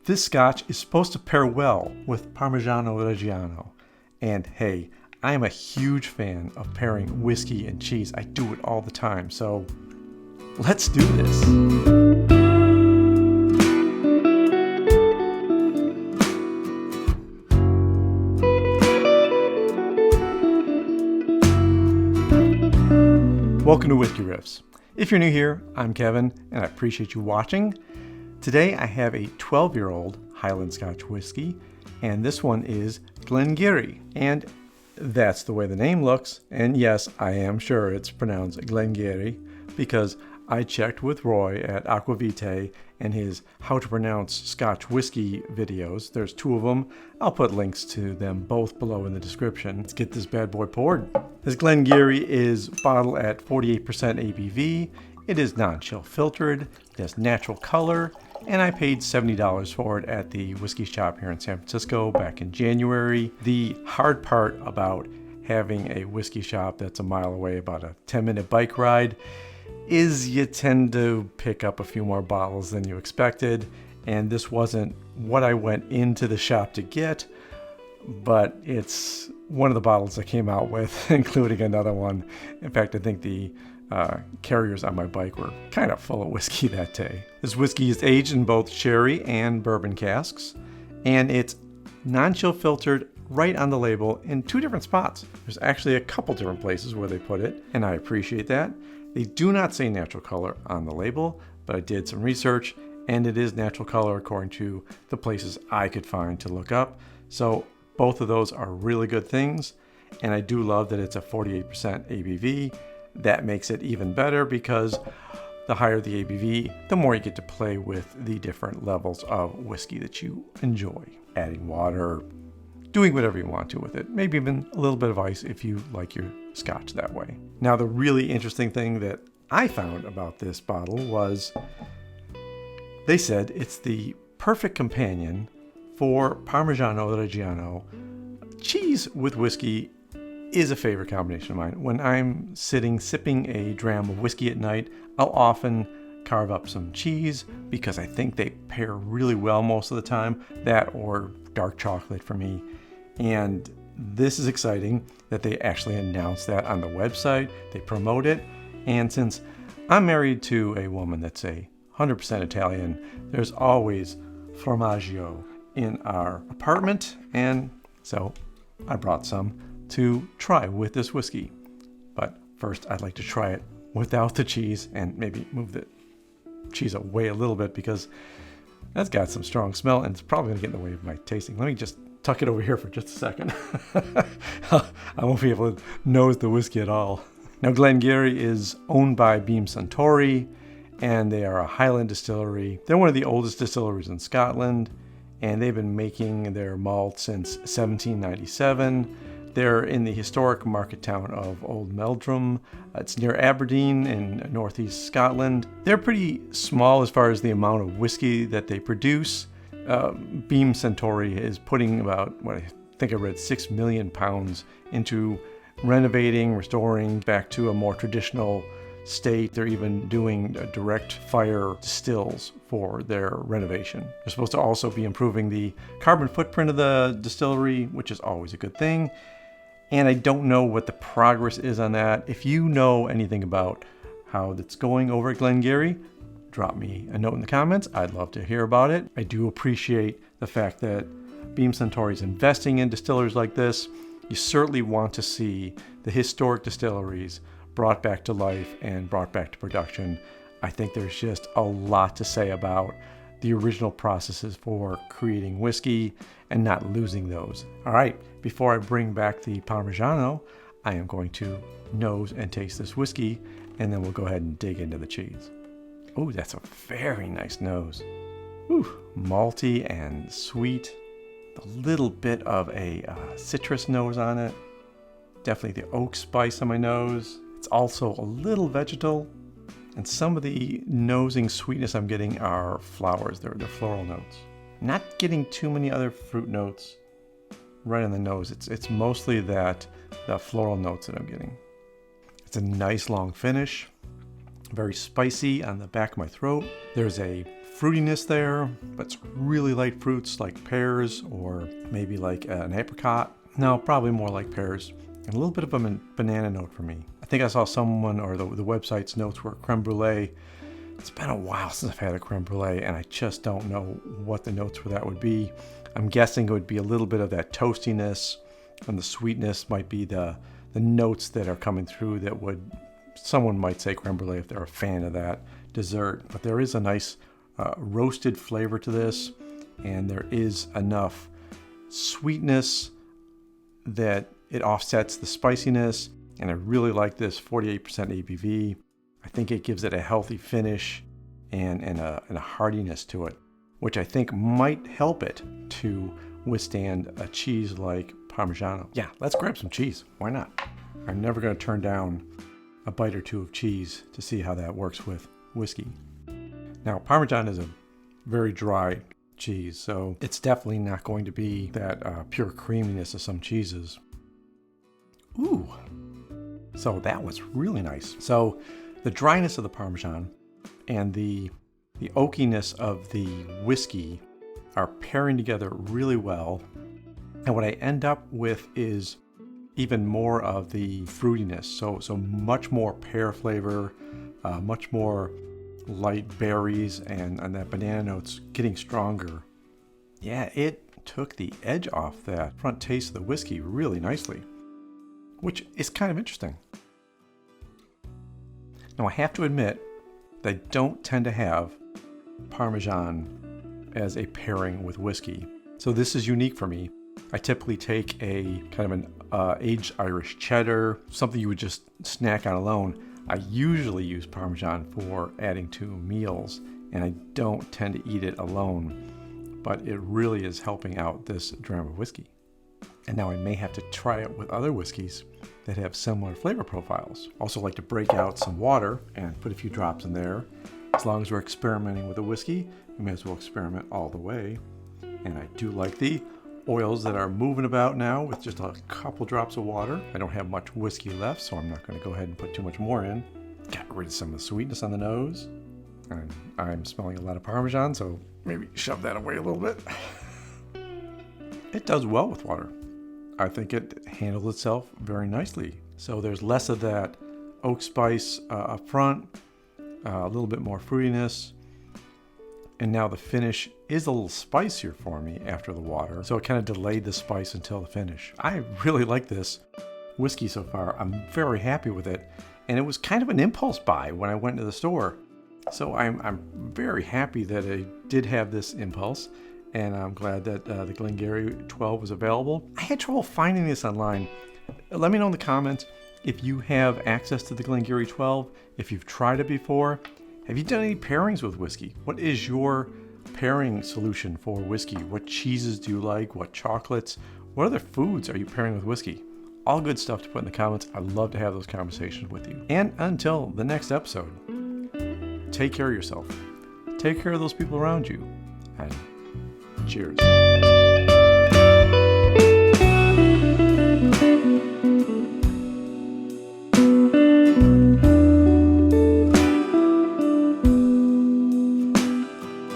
This scotch is supposed to pair well with Parmigiano Reggiano. And hey, I am a huge fan of pairing whiskey and cheese. I do it all the time, so let's do this. Welcome to Whisky Riffs. If you're new here, I'm Kevin, and I appreciate you watching. Today I have a 12-year-old Highland Scotch whiskey, and this one is Glen Garioch, and that's the way the name looks. And yes, I am sure it's pronounced Glen Garioch because I checked with Roy at Aquavitae and his How to Pronounce Scotch Whiskey videos. There's 2 of them. I'll put links to them both below in the description. Let's get this bad boy poured. This Glen Garioch is bottled at 48% ABV. It is non-chill filtered. It has natural color. And I paid $70 for it at the whiskey shop here in San Francisco back in January. The hard part about having a whiskey shop that's a mile away, about a 10-minute bike ride, is you tend to pick up a few more bottles than you expected. And this wasn't what I went into the shop to get, but it's one of the bottles I came out with, including another one. In fact, I think the carriers on my bike were kind of full of whiskey that day. This whiskey is aged in both sherry and bourbon casks, and it's non-chill filtered right on the label in 2 different spots. There's actually a couple different places where they put it, and I appreciate that. They do not say natural color on the label, but I did some research, and it is natural color according to the places I could find to look up. So both of those are really good things, and I do love that it's a 48% ABV. That makes it even better because the higher the ABV, the more you get to play with the different levels of whiskey that you enjoy. Adding water, doing whatever you want to with it. Maybe even a little bit of ice if you like your scotch that way. Now, the really interesting thing that I found about this bottle was they said it's the perfect companion for Parmigiano Reggiano. Cheese with whiskey is a favorite combination of mine. When I'm sitting sipping a dram of whiskey at night, I'll often carve up some cheese because I think they pair really well most of the time. That or dark chocolate for me. And this is exciting that they actually announced that on the website. They promote it. And since I'm married to a woman that's 100% Italian, there's always formaggio in our apartment. And so I brought some to try with this whiskey. But first I'd like to try it without the cheese and maybe move the cheese away a little bit because that's got some strong smell and it's probably gonna get in the way of my tasting. Let me just tuck it over here for just a second. I won't be able to nose the whiskey at all. Now, Glen Garioch is owned by Beam Suntory, and they are a Highland distillery. They're one of the oldest distilleries in Scotland, and they've been making their malt since 1797. They're in the historic market town of Old Meldrum. It's near Aberdeen in northeast Scotland. They're pretty small as far as the amount of whiskey that they produce. Beam Suntory is putting about, what I think I read, 6 million pounds into renovating, restoring back to a more traditional state. They're even doing direct fire stills for their renovation. They're supposed to also be improving the carbon footprint of the distillery, which is always a good thing. And I don't know what the progress is on that. If you know anything about how that's going over at Glen Garioch, drop me a note in the comments. I'd love to hear about it. I do appreciate the fact that Beam Suntory is investing in distilleries like this. You certainly want to see the historic distilleries brought back to life and brought back to production. I think there's just a lot to say about the original processes for creating whiskey and not losing those. All right, before I bring back the Parmigiano, I am going to nose and taste this whiskey, and then we'll go ahead and dig into the cheese. Oh, that's a very nice nose. Ooh, malty and sweet. A little bit of a citrus nose on it. Definitely the oak spice on my nose. It's also a little vegetal. And some of the nosing sweetness I'm getting are flowers. They're floral notes. Not getting too many other fruit notes right on the nose. It's mostly the floral notes that I'm getting. It's a nice long finish. Very spicy on the back of my throat. There's a fruitiness there, but it's really light fruits like pears or maybe like an apricot. No, probably more like pears. And a little bit of a banana note for me. I think I saw someone, or the website's notes were creme brulee. It's been a while since I've had a creme brulee, and I just don't know what the notes for that would be. I'm guessing it would be a little bit of that toastiness, and the sweetness might be the notes that are coming through that would, someone might say creme brulee if they're a fan of that dessert. But there is a nice roasted flavor to this, and there is enough sweetness that it offsets the spiciness. And I really like this 48% ABV. I think it gives it a healthy finish and a heartiness to it, which I think might help it to withstand a cheese like Parmigiano. Yeah, let's grab some cheese. Why not? I'm never going to turn down a bite or two of cheese to see how that works with whiskey. Now, Parmesan is a very dry cheese, so it's definitely not going to be that pure creaminess of some cheeses. Ooh, so that was really nice. So the dryness of the Parmesan and the oakiness of the whiskey are pairing together really well. And what I end up with is even more of the fruitiness. So much more pear flavor, much more light berries, and that banana notes getting stronger. Yeah, it took the edge off that front taste of the whiskey really nicely, which is kind of interesting. Now, I have to admit that I don't tend to have Parmesan as a pairing with whiskey. So this is unique for me. I typically take a kind of an aged Irish cheddar, something you would just snack on alone. I usually use Parmesan for adding to meals, and I don't tend to eat it alone, but it really is helping out this dram of whiskey. And now I may have to try it with other whiskeys that have similar flavor profiles. Also like to break out some water and put a few drops in there. As long as we're experimenting with a whiskey, we may as well experiment all the way. And I do like the oils that are moving about now with just a couple drops of water. I don't have much whiskey left, so I'm not going to go ahead and put too much more in. Got rid of some of the sweetness on the nose. And I'm smelling a lot of Parmesan, so maybe shove that away a little bit. It does well with water. I think it handles itself very nicely. So there's less of that oak spice up front, a little bit more fruitiness. And now the finish is a little spicier for me after the water. So it kind of delayed the spice until the finish. I really like this whiskey so far. I'm very happy with it. And it was kind of an impulse buy when I went to the store. So I'm very happy that I did have this impulse. And I'm glad that the Glen Garioch 12 was available. I had trouble finding this online. Let me know in the comments if you have access to the Glen Garioch 12, if you've tried it before. Have you done any pairings with whiskey? What is your pairing solution for whiskey? What cheeses do you like? What chocolates? What other foods are you pairing with whiskey? All good stuff to put in the comments. I'd love to have those conversations with you. And until the next episode, take care of yourself. Take care of those people around you. And cheers.